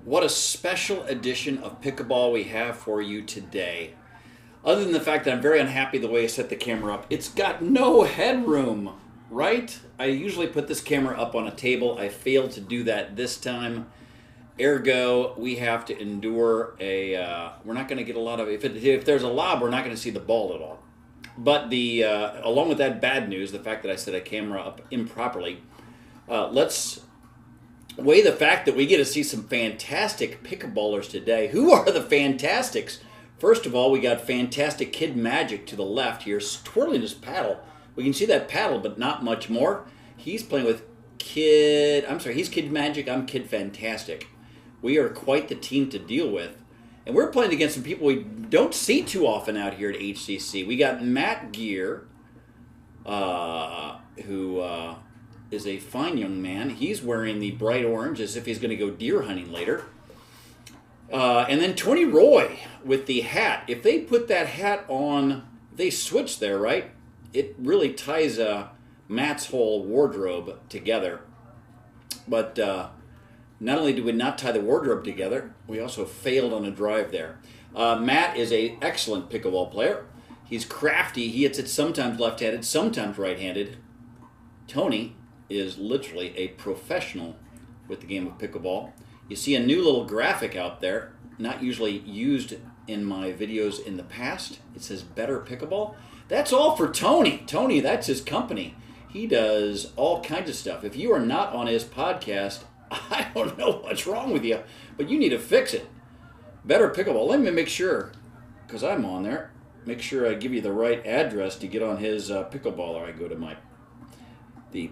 What a special edition of Pickleball we have for you today. Other than the fact that I'm very unhappy the way I set the camera up, it's got no headroom, right? I usually put this camera up on a table. I failed to do that this time. Ergo, we have to endure we're not going to get a lot of, if there's a lob, we're not going to see the ball at all. But along with that bad news, the fact that I set a camera up improperly, let's weigh the fact that we get to see some fantastic pickleballers today. Who are the Fantastics? First of all, we got fantastic Kid Magic to the left here, twirling his paddle. We can see that paddle, but not much more. He's playing with he's Kid Magic, I'm Kid Fantastic. We are quite the team to deal with. And we're playing against some people we don't see too often out here at HCC. We got Matt Gear, who is a fine young man. He's wearing the bright orange as if he's going to go deer hunting later. And then Tony Roy with the hat. If they put that hat on, they switch there, right? It really ties Matt's whole wardrobe together. But not only did we not tie the wardrobe together, we also failed on a drive there. Matt is an excellent pickleball player. He's crafty. He hits it sometimes left-handed, sometimes right-handed. Tony is literally a professional with the game of pickleball. You see a new little graphic out there, not usually used in my videos in the past. It says Better Pickleball. That's all for Tony. Tony, that's his company. He does all kinds of stuff. If you are not on his podcast, I don't know what's wrong with you, but you need to fix it. Better Pickleball. Let me make sure, because I'm on there, make sure I give you the right address to get on his Pickleballer. I go to the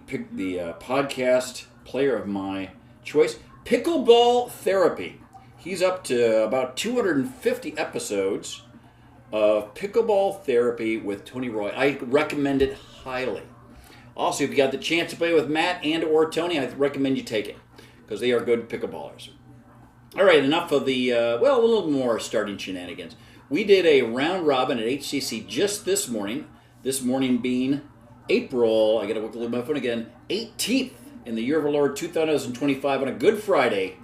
podcast player of my choice, Pickleball Therapy. He's up to about 250 episodes of Pickleball Therapy with Tony Roy. I recommend it highly. Also, if you got the chance to play with Matt and or Tony, I recommend you take it because they are good pickleballers. All right, enough of the, a little more starting shenanigans. We did a round robin at HCC just this morning being April, I got to look at my phone again, 18th in the year of our Lord 2025 on a Good Friday.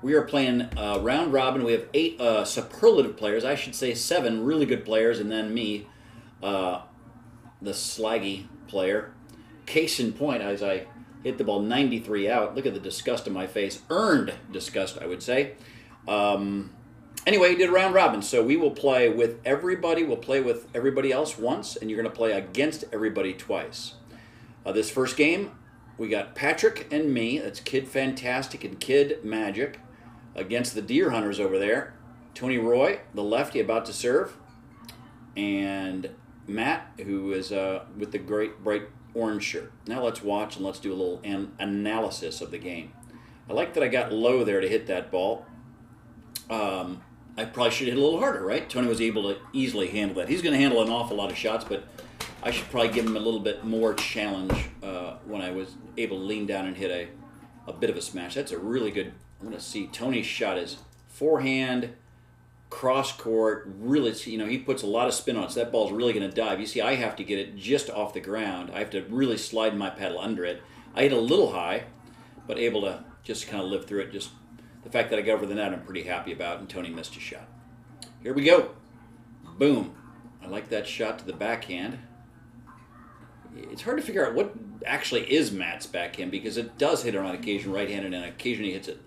We are playing round robin. We have 8 superlative players. I should say 7 really good players, and then me, the slaggy player. Case in point, as I hit the ball 93 out. Look at the disgust on my face. Earned disgust, I would say. Anyway, did a round robin, so we will play with everybody. We'll play with everybody else once, and you're going to play against everybody twice. This first game, we got Patrick and me. That's Kid Fantastic and Kid Magic against the Deer Hunters over there. Tony Roy, the lefty, about to serve, and Matt, who is with the great bright orange shirt. Now let's watch and let's do a little analysis of the game. I like that I got low there to hit that ball. I probably should hit a little harder, right? Tony was able to easily handle that. He's going to handle an awful lot of shots, but I should probably give him a little bit more challenge when I was able to lean down and hit a bit of a smash. That's a really good, I'm going to see Tony's shot is forehand, cross court, really, he puts a lot of spin on it, so that ball's really going to dive. You see, I have to get it just off the ground. I have to really slide my paddle under it. I hit a little high, but able to just kind of live through it. Just the fact that I got over the net, I'm pretty happy about, and Tony missed a shot. Here we go. Boom. I like that shot to the backhand. It's hard to figure out what actually is Matt's backhand because it does hit it on occasion right-handed and occasionally hits it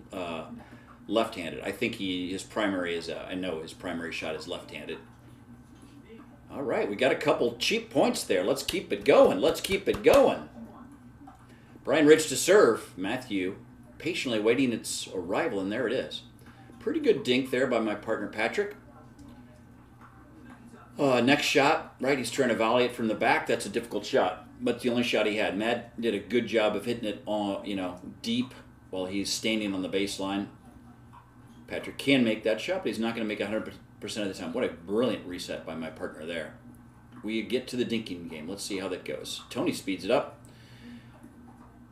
left-handed. I think his primary is, I know his primary shot is left-handed. All right, we got a couple cheap points there. Let's keep it going. Let's keep it going. Brian Rich to serve. Matthew patiently waiting its arrival, and there it is. Pretty good dink there by my partner Patrick. Next shot, right, he's trying to volley it from the back. That's a difficult shot, but it's the only shot he had. Matt did a good job of hitting it on, deep while he's standing on the baseline. Patrick can make that shot, but he's not going to make 100% of the time. What a brilliant reset by my partner there. We get to the dinking game. Let's see how that goes. Tony speeds it up.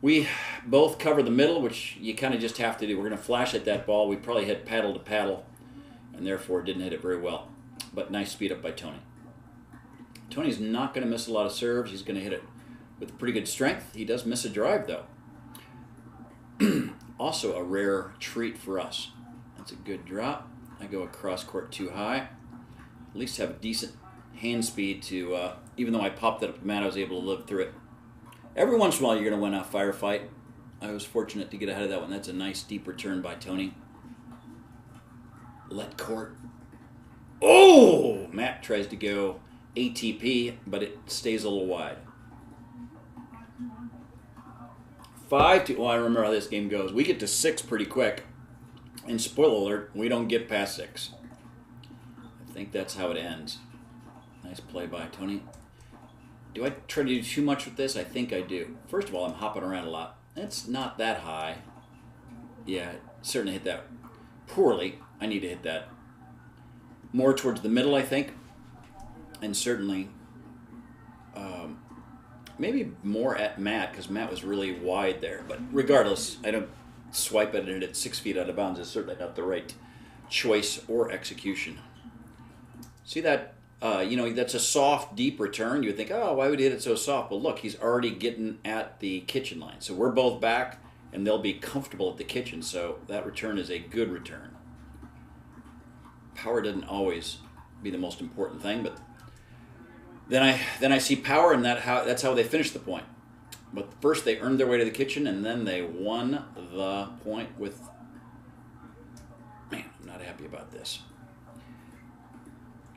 We both cover the middle, which you kind of just have to do. We're going to flash at that ball. We probably hit paddle to paddle, and therefore didn't hit it very well. But nice speed up by Tony. Tony's not going to miss a lot of serves. He's going to hit it with pretty good strength. He does miss a drive, though. Also a rare treat for us. That's a good drop. I go across court too high. At least have a decent hand speed to, even though I popped it up the mat, I was able to live through it. Every once in a while you're going to win a firefight. I was fortunate to get ahead of that one. That's a nice deep return by Tony. Let court. Oh! Matt tries to go ATP, but it stays a little wide. 5-2. Oh, I remember how this game goes. We get to 6 pretty quick. And spoiler alert, we don't get past 6. I think that's how it ends. Nice play by Tony. Do I try to do too much with this? I think I do. First of all, I'm hopping around a lot. It's not that high. Yeah, certainly hit that poorly. I need to hit that more towards the middle, I think. And certainly maybe more at Matt, because Matt was really wide there. But regardless, I don't swipe at it at 6 feet out of bounds. It's certainly not the right choice or execution. See that? That's a soft, deep return. You would think, oh, why would he hit it so soft? Well, look, he's already getting at the kitchen line. So we're both back, and they'll be comfortable at the kitchen. So that return is a good return. Power doesn't always be the most important thing, but then I see power, and that's how they finish the point. But first they earned their way to the kitchen, and then they won the point with... Man, I'm not happy about this.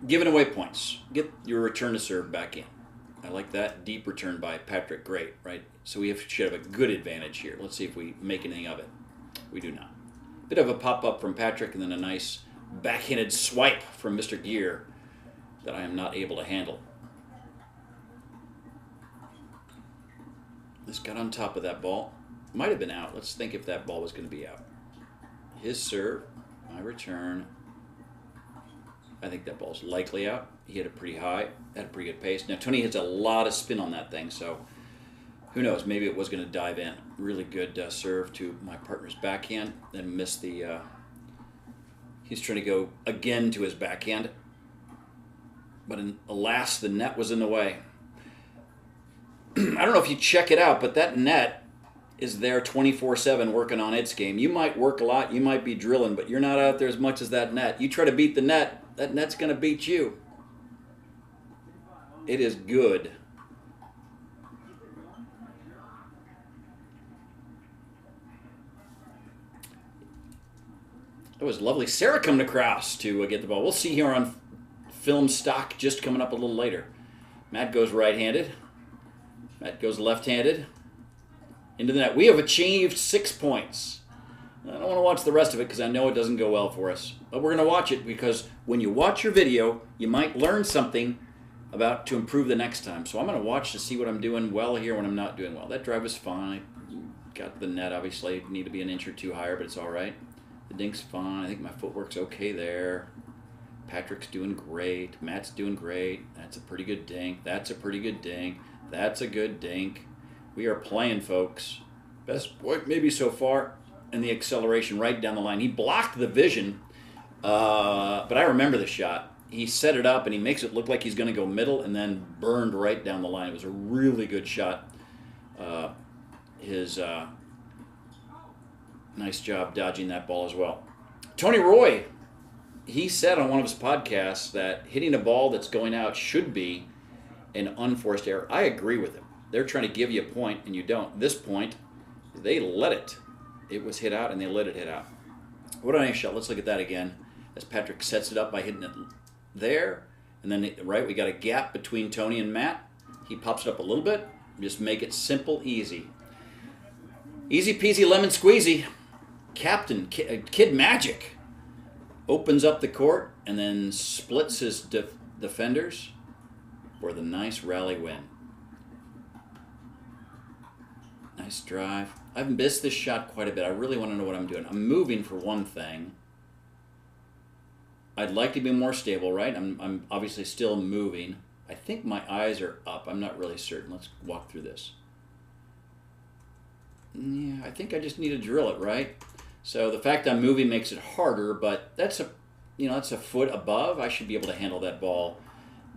Giving away points. Get your return to serve back in. I like that. Deep return by Patrick. Great, right? So we should have a good advantage here. Let's see if we make anything of it. We do not. Bit of a pop-up from Patrick, and then a nice backhanded swipe from Mr. Gear that I am not able to handle. This got on top of that ball. Might have been out. Let's think if that ball was going to be out. His serve, my return. I think that ball's likely out. He hit it pretty high. Had a pretty good pace. Now, Tony hits a lot of spin on that thing, so who knows? Maybe it was going to dive in. Really good serve to my partner's backhand. Then missed the... he's trying to go again to his backhand. But alas, the net was in the way. I don't know if you check it out, but that net is there 24/7 working on its game. You might work a lot, you might be drilling, but you're not out there as much as that net. You try to beat the net, that net's going to beat you. It is good. It was lovely. Sarah coming across to get the ball. We'll see here on film stock just coming up a little later. Matt goes right-handed. Matt goes left-handed. Into the net. We have achieved 6 points. I don't want to watch the rest of it because I know it doesn't go well for us. But we're going to watch it because when you watch your video, you might learn something about to improve the next time. So I'm going to watch to see what I'm doing well here when I'm not doing well. That drive was fine. Got the net, obviously. Need to be an inch or two higher, but it's all right. The dink's fine. I think my footwork's okay there. Patrick's doing great. Matt's doing great. That's a pretty good dink. That's a pretty good dink. That's a good dink. We are playing, folks. Best point maybe so far. And the acceleration right down the line. He blocked the vision, but I remember the shot. He set it up, and he makes it look like he's going to go middle and then burned right down the line. It was a really good shot. Nice job dodging that ball as well. Tony Roy, he said on one of his podcasts that hitting a ball that's going out should be an unforced error. I agree with him. They're trying to give you a point, and you don't. This point, they let it. It was hit out, and they let it hit out. What a nice shot. Let's look at that again as Patrick sets it up by hitting it there. And then, right, we got a gap between Tony and Matt. He pops it up a little bit. Just make it simple, easy. Easy peasy lemon squeezy. Captain, Kid Magic, opens up the court and then splits his defenders for the nice rally win. Nice drive. I've missed this shot quite a bit. I really want to know what I'm doing. I'm moving for one thing. I'd like to be more stable, right? I'm obviously still moving. I think my eyes are up. I'm not really certain. Let's walk through this. Yeah, I think I just need to drill it, right? So the fact I'm moving makes it harder, but that's a foot above. I should be able to handle that ball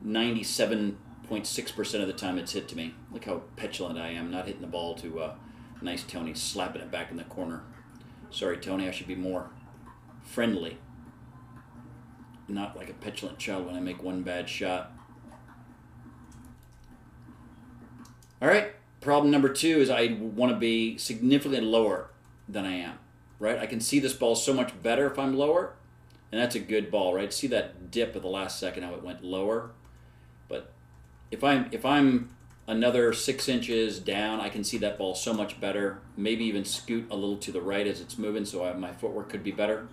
97.6% of the time it's hit to me. Look how petulant I am, not hitting the ball to nice Tony, slapping it back in the corner. Sorry, Tony, I should be more friendly. Not like a petulant child when I make one bad shot. All right, problem number 2 is I want to be significantly lower than I am, right? I can see this ball so much better if I'm lower, and that's a good ball, right? See that dip at the last second, how it went lower? But if I'm another 6 inches down, I can see that ball so much better. Maybe even scoot a little to the right as it's moving, so my footwork could be better.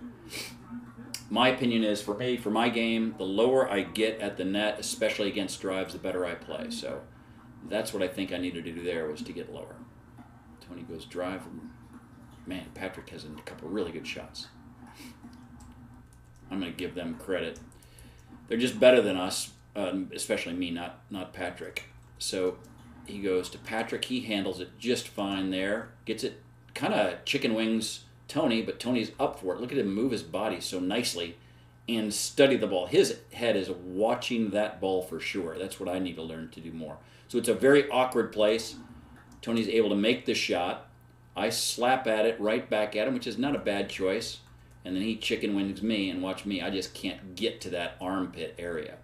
My opinion is, for me, for my game, the lower I get at the net, especially against drives, the better I play. So that's what I think I needed to do there, was to get lower. Tony goes drive, and man, Patrick has a couple really good shots. I'm going to give them credit. They're just better than us, especially me, not Patrick. So he goes to Patrick. He handles it just fine there. Gets it, kind of chicken wings Tony, but Tony's up for it. Look at him move his body so nicely and study the ball. His head is watching that ball for sure. That's what I need to learn to do more. So it's a very awkward place. Tony's able to make the shot. I slap at it, right back at him, which is not a bad choice. And then he chicken wings me, and watch me. I just can't get to that armpit area.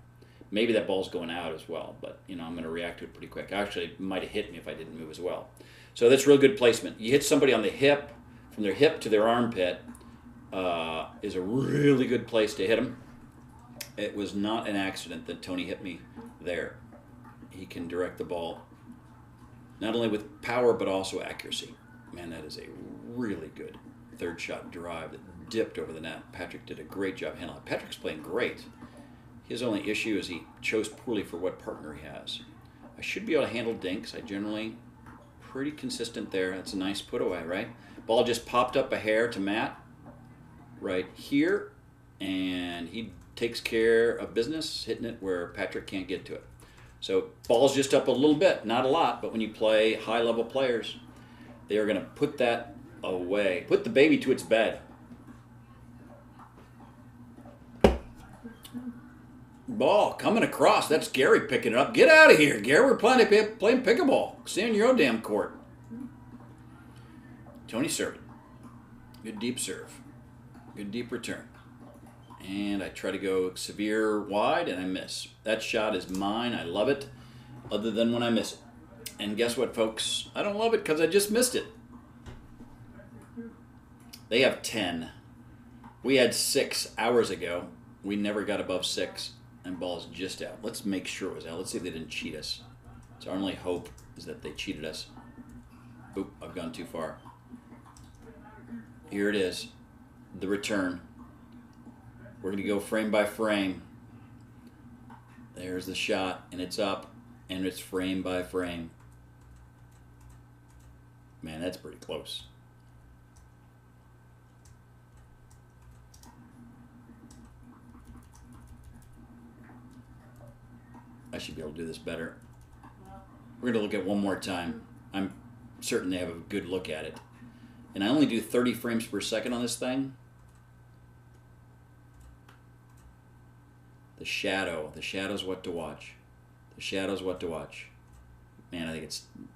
Maybe that ball's going out as well, but I'm going to react to it pretty quick. Actually, it might have hit me if I didn't move as well. So that's real good placement. You hit somebody on the hip, from their hip to their armpit, is a really good place to hit them. It was not an accident that Tony hit me there. He can direct the ball not only with power but also accuracy. Man, that is a really good third shot drive that dipped over the net. Patrick did a great job handling it. Patrick's playing great. His only issue is he chose poorly for what partner he has. I should be able to handle dinks. I generally pretty consistent there. That's a nice put away, right? Ball just popped up a hair to Matt right here, and he takes care of business, hitting it where Patrick can't get to it. So ball's just up a little bit, not a lot, but when you play high-level players, they are going to put that away. Put the baby to its bed. Ball coming across. That's Gary picking it up. Get out of here, Gary. We're playing pickleball. Stay on your own damn court. Tony serving. Good deep serve. Good deep return. And I try to go severe wide, and I miss. That shot is mine. I love it, other than when I miss it. And guess what, folks? I don't love it because I just missed it. They have 10. We had 6 hours ago. We never got above 6, and ball's just out. Let's make sure it was out. Let's see if they didn't cheat us. So our only hope is that they cheated us. Oop, I've gone too far. Here it is, the return. We're going to go frame by frame. There's the shot, and it's up, and it's frame by frame. Man, that's pretty close. I should be able to do this better. We're going to look at one more time. I'm certain they have a good look at it. And I only do 30 frames per second on this thing. The shadow's what to watch. The shadow's what to watch. Man, I think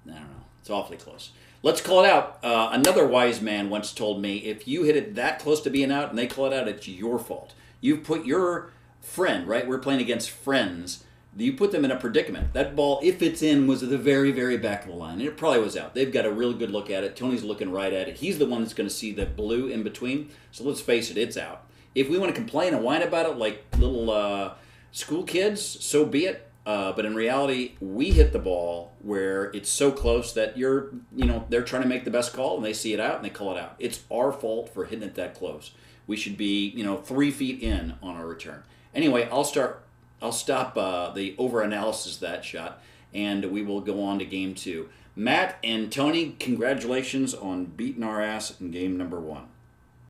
I don't know. It's awfully close. Let's call it out. Another wise man once told me, if you hit it that close to being out and they call it out, it's your fault. You put your friend, right? We're playing against friends. You put them in a predicament. That ball, if it's in, was at the very, very back of the line. And it probably was out. They've got a really good look at it. Tony's looking right at it. He's the one that's going to see the blue in between. So let's face it, it's out. If we want to complain and whine about it like little school kids, so be it. But in reality, we hit the ball where it's so close that they're trying to make the best call, and they see it out and they call it out. It's our fault for hitting it that close. We should be, 3 feet in on our return. Anyway, I'll stop the over-analysis of that shot, and we will go on to game 2. Matt and Tony, congratulations on beating our ass in game number 1.